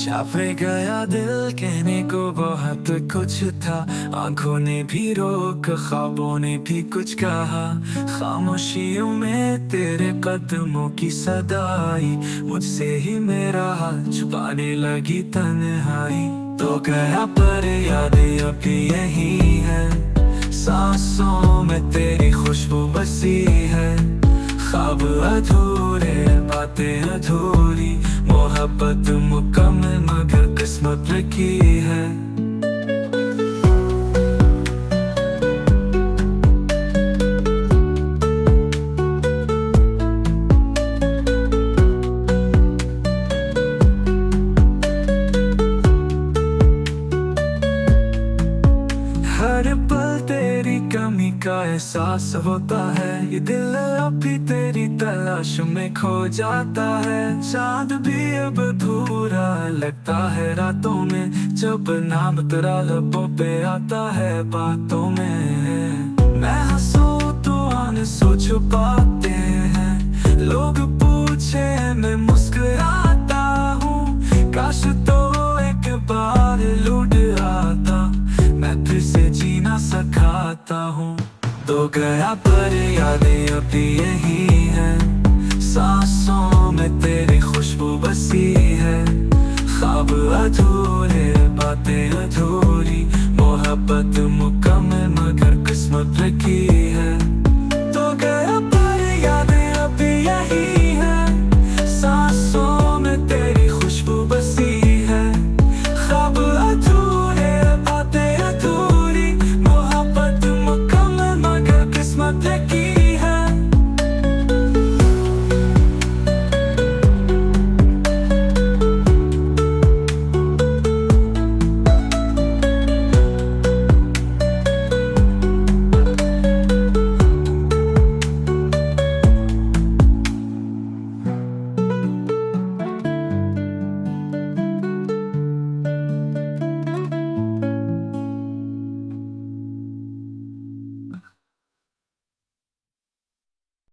छापे गया दिल, कहने को बहुत कुछ था। आंखों ने भी रोक, ख्वाबों ने भी कुछ कहा। खामोशियों में तेरे कदमों की सदाई, मुझसे ही मेरा हाल छुपाने लगी तन्हाई। तो गया पर यादें अभी यही है, सांसों में तेरी खुशबू बसी है। ख्वाब अधूरे, बातें अधूरी, मोहब्बत मुकम्मल मगर किस्मत की है। हर पल तेरी कमी का एहसास होता है, ये दिल अभी तेरी तलाश में खो जाता है। चाँद भी अब अधूरा लगता है रातों में, जब नाम तेरा लबों पे आता है बातों में। मैं हंसूं तो आंसू छुपाते हैं, लोग पूछे मैं मुस्कुराता हूँ। काश तो एक बार लौट आता, मैं फिर से जीना सिखाता हूँ। तो गया पर यादें अभी यही है, सांसों में तेरी खुशबू बसी है। ख्वाब अधूरे, बातें अधूरी, मोहब्बत मुकम्मल मगर किस्मत की है।